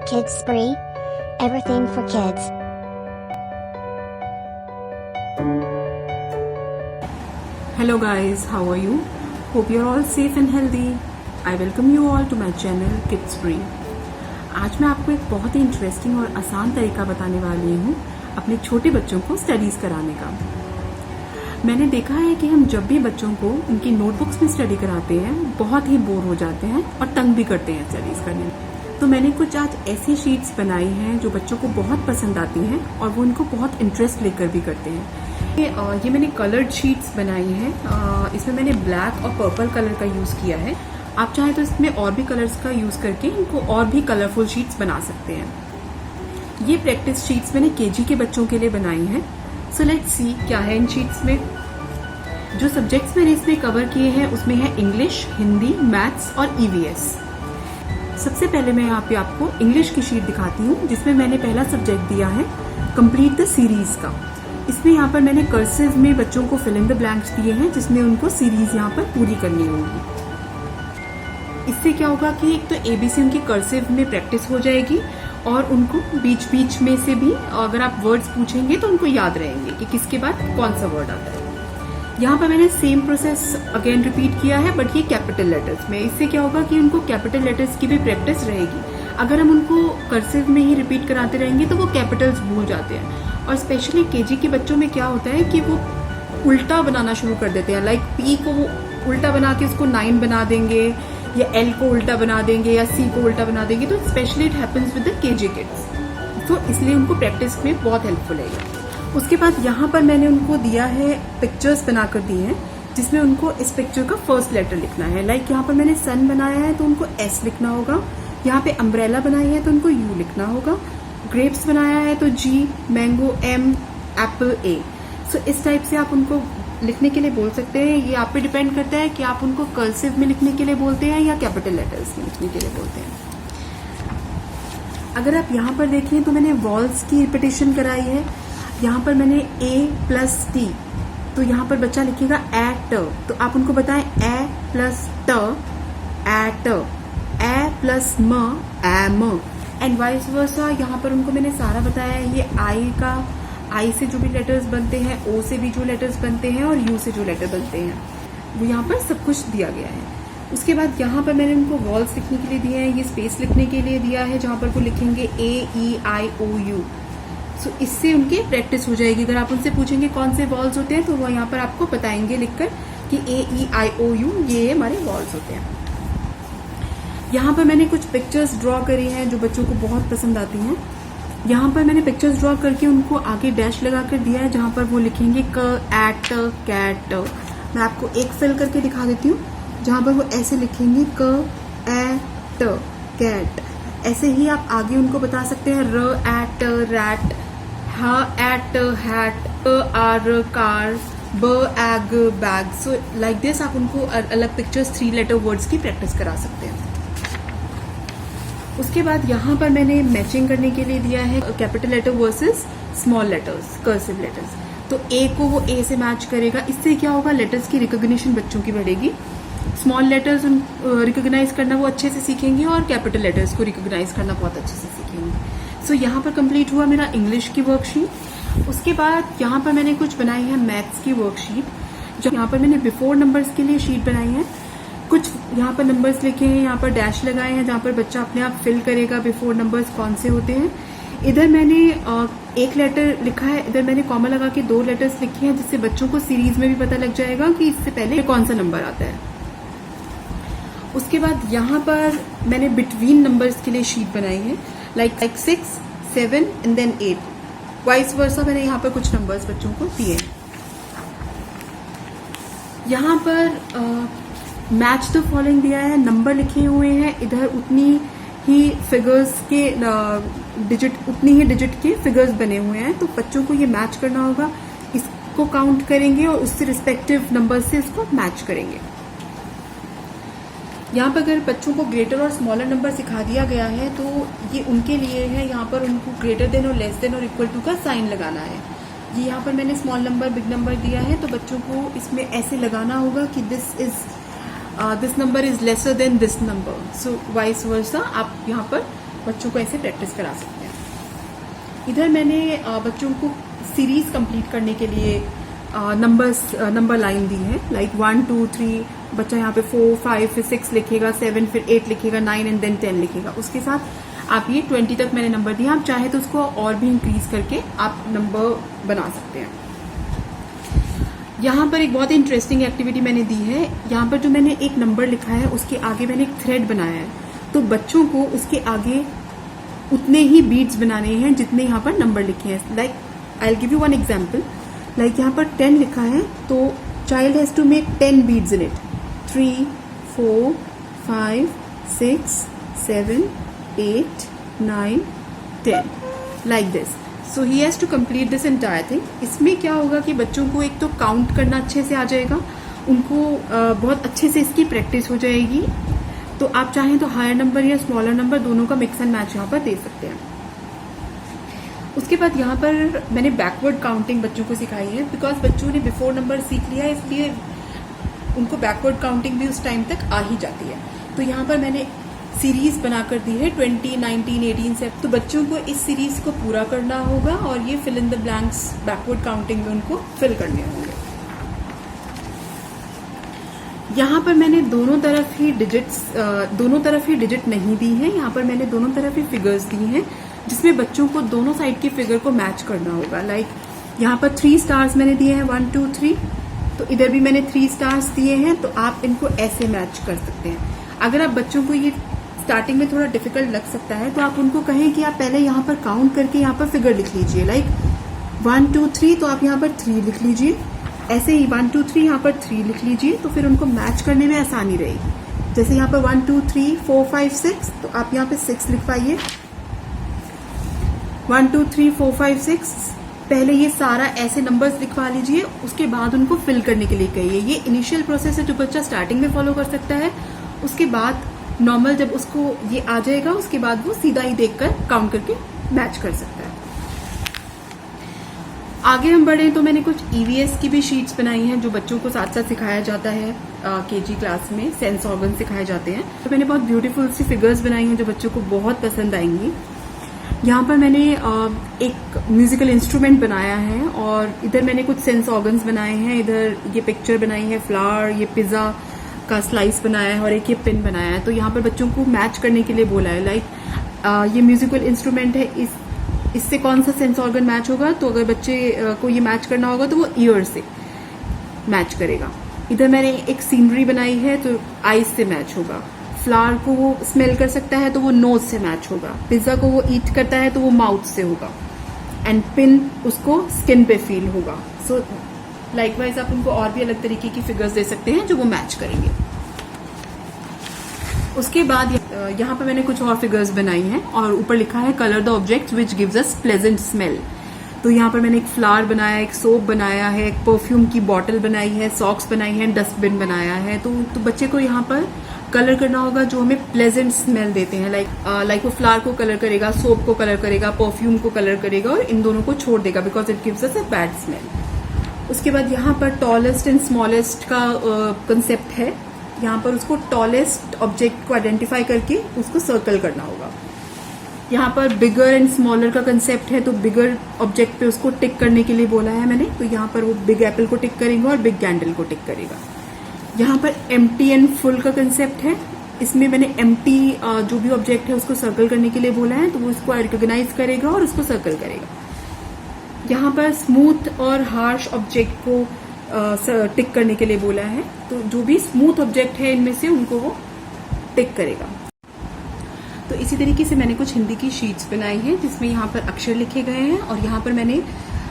Kids Spree, everything for kids. Hello guys, how are you? Hope you're all safe and healthy. I welcome you all to my channel Kids Spree. आज मैं आपको एक बहुत ही interesting और आसान तरीका बताने वाली हूँ अपने छोटे बच्चों को स्टडीज कराने का। मैंने देखा है कि हम जब भी बच्चों को उनकी नोटबुक्स में स्टडी कराते हैं बहुत ही बोर हो जाते हैं और तंग भी करते हैं स्टडीज करने में। तो मैंने कुछ आज ऐसी शीट्स बनाई हैं जो बच्चों को बहुत पसंद आती हैं और वो उनको बहुत इंटरेस्ट लेकर भी करते हैं। ये मैंने कलर्ड शीट्स बनाई हैं। इसमें मैंने ब्लैक और पर्पल कलर का यूज़ किया है। आप चाहें तो इसमें और भी कलर्स का यूज़ करके इनको और भी कलरफुल शीट्स बना सकते हैं। ये प्रैक्टिस शीट्स मैंने केजी के बच्चों के लिए बनाई हैं। सो लेट्स सी क्या है इन शीट्स में। जो सब्जेक्ट्स मैंने इसमें कवर किए हैं उसमें है इंग्लिश, हिंदी, मैथ्स और ईवीएस। सबसे पहले मैं यहाँ पे आपको इंग्लिश की शीट दिखाती हूँ जिसमें मैंने पहला सब्जेक्ट दिया है कंप्लीट द सीरीज का। इसमें यहाँ पर मैंने कर्सिव में बच्चों को फिल इन द ब्लैंक्स दिए हैं जिसमें उनको सीरीज यहाँ पर पूरी करनी होगी। इससे क्या होगा कि एक तो एबीसी उनकी कर्सिव में प्रैक्टिस हो जाएगी और उनको बीच बीच में से भी अगर आप वर्ड्स पूछेंगे तो उनको याद रहेंगे कि किसके बाद कौन सा वर्ड आता है। यहाँ पर मैंने सेम प्रोसेस अगेन रिपीट किया है बट ये कैपिटल लेटर्स में। इससे क्या होगा कि उनको कैपिटल लेटर्स की भी प्रैक्टिस रहेगी। अगर हम उनको कर्सिव में ही रिपीट कराते रहेंगे तो वो कैपिटल्स भूल जाते हैं। और स्पेशली केजी के बच्चों में क्या होता है कि वो उल्टा बनाना शुरू कर देते हैं। लाइक पी को वो उल्टा बना के उसको 9 बना देंगे या एल को उल्टा बना देंगे या सी को उल्टा बना देंगे। तो specially it happens with the KG kids. तो इसलिए उनको प्रैक्टिस में बहुत हेल्पफुल है। उसके बाद यहाँ पर मैंने उनको दिया है पिक्चर्स बनाकर दी हैं जिसमें उनको इस पिक्चर का फर्स्ट लेटर लिखना है। लाइक यहाँ पर मैंने सन बनाया है तो उनको एस लिखना होगा। यहाँ पे अम्ब्रेला बनाई है तो उनको यू लिखना होगा। ग्रेप्स बनाया है तो जी, मैंगो एम, एप्पल ए। सो इस टाइप से आप उनको लिखने के लिए बोल सकते हैं। ये आप पे डिपेंड करता है कि आप उनको कर्सिव में लिखने के लिए बोलते हैं या कैपिटल लेटर्स में लिखने के लिए बोलते हैं। अगर आप यहाँ पर देखें तो मैंने वॉल्स की रिपीटेशन कराई है। यहाँ पर मैंने ए प्लस टी, तो यहाँ पर बच्चा लिखेगा एट, तो आप उनको बताएं A plus T at, A plus M am, and vice versa. यहाँ पर उनको मैंने सारा बताया है। ये आई से जो भी लेटर्स बनते हैं, ओ से भी जो लेटर्स बनते हैं और यू से जो लेटर बनते हैं वो यहाँ पर सब कुछ दिया गया है। उसके बाद यहाँ पर मैंने उनको वॉल्स लिखने के लिए दिया है। ये स्पेस लिखने के लिए दिया है जहाँ पर वो लिखेंगे ए ई आई ओ यू। सो इससे उनकी प्रैक्टिस हो जाएगी। अगर आप उनसे पूछेंगे कौन से वॉल्स होते हैं तो वो यहाँ पर आपको बताएंगे लिखकर कि ए ई आई ओ यू ये हमारे वॉल्स होते हैं। यहाँ पर मैंने कुछ पिक्चर्स ड्रॉ करी हैं जो बच्चों को बहुत पसंद आती हैं। यहाँ पर मैंने पिक्चर्स ड्रॉ करके उनको आगे डैश लगा कर दिया है जहाँ पर वो लिखेंगे क एट कैट। मैं आपको एक फिल करके दिखा देती हूँ जहाँ पर वो ऐसे लिखेंगे क एट कैट। ऐसे ही आप आगे उनको बता सकते हैं र एट रैट, ह एट हैट, आर कार, ब egg bag. So like this आप उनको अलग पिक्चर्स 3 लेटर वर्ड्स की प्रैक्टिस करा सकते हैं। उसके बाद यहाँ पर मैंने मैचिंग करने के लिए दिया है capital letter versus small letters, cursive letters. तो ए को वो ए से मैच करेगा। इससे क्या होगा, लेटर्स की रिकॉग्निशन बच्चों की बढ़ेगी। स्मॉल लेटर्स रिकॉग्नाइज करना वो अच्छे से सीखेंगे और कैपिटल लेटर्स को रिकॉग्नाइज करना बहुत अच्छे से सीखेंगे। सो यहाँ पर कंप्लीट हुआ मेरा इंग्लिश की वर्कशीट। उसके बाद यहाँ पर मैंने कुछ बनाई है मैथ्स की वर्कशीट। जो यहाँ पर मैंने बिफोर नंबर्स के लिए शीट बनाई है। कुछ यहाँ पर नंबर्स लिखे हैं, यहाँ पर डैश लगाए हैं जहाँ पर बच्चा अपने आप फिल करेगा बिफोर नंबर्स कौन से होते हैं। इधर मैंने एक लेटर लिखा है, इधर मैंने कॉमा लगा के 2 लेटर्स लिखे हैं जिससे बच्चों को सीरीज में भी पता लग जाएगा कि इससे पहले कौन सा नंबर आता है। उसके बाद यहाँ पर मैंने बिटवीन नंबर्स के लिए शीट बनाई है। Like 6, 7 and then 8। Vice versa मैंने यहाँ पर कुछ नंबर्स बच्चों को दिए। यहाँ पर मैच द फॉलोइंग दिया है, नंबर लिखे हुए हैं। इधर उतनी ही फिगर्स के उतनी ही डिजिट के फिगर्स बने हुए हैं। तो बच्चों को ये मैच करना होगा। इसको काउंट करेंगे और उससे रिस्पेक्टिव नंबर से इसको मैच करेंगे। यहाँ पर अगर बच्चों को ग्रेटर और स्मॉलर नंबर सिखा दिया गया है तो ये उनके लिए है। यहाँ पर उनको ग्रेटर देन और लेस देन और इक्वल टू का साइन लगाना है। ये यहाँ पर मैंने स्मॉल नंबर बिग नंबर दिया है तो बच्चों को इसमें ऐसे लगाना होगा कि this number is lesser than this number. So vice versa आप यहाँ पर बच्चों को ऐसे प्रैक्टिस करा सकते हैं। इधर मैंने बच्चों को सीरीज कंप्लीट करने के लिए नंबर लाइन दी है, लाइक 1 2 3, बच्चा यहाँ पे 4 5 फिर 6 लिखेगा, 7 फिर 8 लिखेगा, 9 एंड देन 10 लिखेगा। उसके साथ आप ये 20 तक मैंने नंबर दिया, आप चाहे तो उसको और भी इंक्रीज करके आप नंबर बना सकते हैं। यहाँ पर एक बहुत इंटरेस्टिंग एक्टिविटी मैंने दी है। यहाँ पर जो मैंने एक नंबर लिखा है उसके आगे मैंने एक थ्रेड बनाया है, तो बच्चों को उसके आगे उतने ही बीड्स बनाने हैं जितने यहाँ पर नंबर लिखे हैं। Like I will give you one example, like यहाँ पर 10 लिखा है तो child has to make 10 beads in it, 3 4 5 6 7 8 9 10 like this. So he has to complete this entire thing. इसमें क्या होगा कि बच्चों को एक तो काउंट करना अच्छे से आ जाएगा, उनको बहुत अच्छे से इसकी प्रैक्टिस हो जाएगी। तो आप चाहें तो हायर नंबर या स्मॉलर नंबर दोनों का मिक्स एंड मैच यहाँ पर दे सकते हैं। उसके बाद यहाँ पर मैंने बैकवर्ड काउंटिंग बच्चों को सिखाई है, बिकॉज बच्चों ने बिफोर नंबर सीख लिया है, इसलिए उनको बैकवर्ड काउंटिंग भी उस टाइम तक आ ही जाती है। तो यहाँ पर मैंने सीरीज बनाकर दी है 20 19 18 से, तो बच्चों को इस सीरीज को पूरा करना होगा और ये fill in the blanks backward counting में उनको फिल करने होंगे। यहाँ पर मैंने दोनों तरफ ही डिजिट नहीं दी है, यहाँ पर मैंने दोनों तरफ ही फिगर्स दी हैं, जिसमें बच्चों को दोनों साइड की फिगर को मैच करना होगा। लाइक यहाँ पर 3 स्टार्स मैंने दिए हैं 1 2 3, तो इधर भी मैंने 3 स्टार्स दिए हैं, तो आप इनको ऐसे मैच कर सकते हैं। अगर आप बच्चों को ये स्टार्टिंग में थोड़ा डिफिकल्ट लग सकता है तो आप उनको कहें कि आप पहले यहाँ पर काउंट करके यहाँ पर फिगर लिख लीजिए, लाइक 1 2 3, तो आप यहाँ पर 3 लिख लीजिए, ऐसे ही 1 2 3 यहाँ पर 3 लिख लीजिए, तो फिर उनको मैच करने में आसानी रहेगी। जैसे यहाँ पर 1 2 3 4 5 6, तो आप यहाँ पे 6 लिखवाइए, 1 2 3 4 5 6, पहले ये सारा ऐसे नंबर्स लिखवा लीजिए, उसके बाद उनको फिल करने के लिए कहिए। ये इनिशियल प्रोसेस है जो बच्चा स्टार्टिंग में फॉलो कर सकता है, उसके बाद नॉर्मल जब उसको ये आ जाएगा उसके बाद वो सीधा ही देखकर काउंट करके मैच कर सकता है। आगे हम बढ़े तो मैंने कुछ ईवीएस की भी शीट्स बनाई हैं जो बच्चों को साथ साथ सिखाया जाता है। केजी क्लास में सेंस ऑर्गन सिखाए जाते हैं, तो मैंने बहुत ब्यूटीफुल सी फिगर्स बनाई हैं जो बच्चों को बहुत पसंद आएंगी। यहाँ पर मैंने एक म्यूजिकल इंस्ट्रूमेंट बनाया है और इधर मैंने कुछ सेंस ऑर्गन्स बनाए हैं। इधर ये पिक्चर बनाई है फ्लावर, ये पिज्जा का स्लाइस बनाया है और एक ये पिन बनाया है। तो यहाँ पर बच्चों को मैच करने के लिए बोला है, लाइक ये म्यूजिकल इंस्ट्रूमेंट है, इससे कौन सा सेंस ऑर्गन मैच होगा, तो अगर बच्चे को ये मैच करना होगा तो वो ईयर से मैच करेगा। इधर मैंने एक सीनरी बनाई है तो आईज से मैच होगा। फ्लावर को वो स्मेल कर सकता है तो वो नोज से मैच होगा। पिज्जा को वो ईट करता है तो वो माउथ से होगा। एंड पिन उसको स्किन पे फील होगा। सो लाइकवाइज आप उनको और भी अलग तरीके की फिगर्स दे सकते हैं जो वो मैच करेंगे। उसके बाद यहाँ पर मैंने कुछ और फिगर्स बनाई हैं और ऊपर लिखा है colour the objects which gives us pleasant smell. तो यहाँ पर मैंने एक फ्लावर बनाया, एक सोप बनाया है, एक परफ्यूम की बॉटल बनाई है, सॉक्स बनाई है, डस्टबिन बनाया है। तो बच्चे को यहाँ पर कलर करना होगा जो हमें प्लेजेंट स्मेल देते हैं। लाइक वो फ्लावर को कलर करेगा, सोप को कलर करेगा, परफ्यूम को कलर करेगा और इन दोनों को छोड़ देगा because it gives us a bad smell. उसके बाद यहाँ पर टॉलेस्ट एंड स्मॉलेस्ट का कंसेप्ट है। यहाँ पर उसको टॉलेस्ट ऑब्जेक्ट को आइडेंटिफाई करके उसको सर्कल करना होगा। यहाँ पर बिगर एंड स्मॉलर का कंसेप्ट है, तो बिगर ऑब्जेक्ट पे उसको टिक करने के लिए बोला है मैंने। तो यहाँ पर वो बिग एप्पल को टिक करेगा और बिग कैंडल को टिक करेगा। यहाँ पर एम्प्टी एंड फुल का कंसेप्ट है। इसमें मैंने एम्प्टी जो भी ऑब्जेक्ट है उसको सर्कल करने के लिए बोला है, तो वो उसको रिकॉग्नाइज करेगा और उसको सर्कल करेगा। यहाँ पर स्मूथ और हार्श ऑब्जेक्ट को टिक करने के लिए बोला है, तो जो भी स्मूथ ऑब्जेक्ट है इनमें से उनको वो टिक करेगा। तो इसी तरीके से मैंने कुछ हिंदी की शीट्स बनाई हैं जिसमें यहाँ पर अक्षर लिखे गए हैं और यहाँ पर मैंने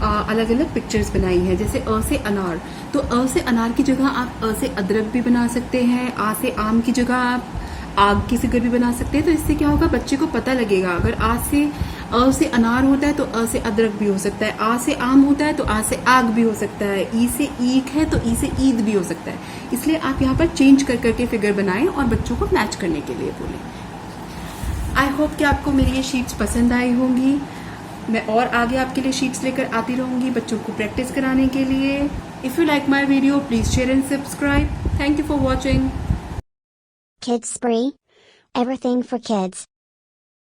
अलग अलग पिक्चर्स बनाई हैं। जैसे अ से अनार, तो अ से अनार की जगह आप अ से अदरक भी बना सकते हैं। आ से आम की जगह आप आग की फिगर भी बना सकते हैं। तो इससे क्या होगा, बच्चे को पता लगेगा अगर अ से अनार होता है तो अ से अदरक भी हो सकता है, आ से आम होता है तो आ से आग भी हो सकता है, ई से ईख है तो ई से ईद भी हो सकता है। इसलिए आप यहाँ पर चेंज कर करके फिगर बनाएं और बच्चों को मैच करने के लिए बोलें। आई होप कि आपको मेरी ये शीट्स पसंद आई होंगी। मैं और आगे आपके लिए शीट्स लेकर आती रहूंगी बच्चों को प्रैक्टिस कराने के लिए। If you like my video please share and subscribe. Thank you for watching. Kids Spree. Everything for kids.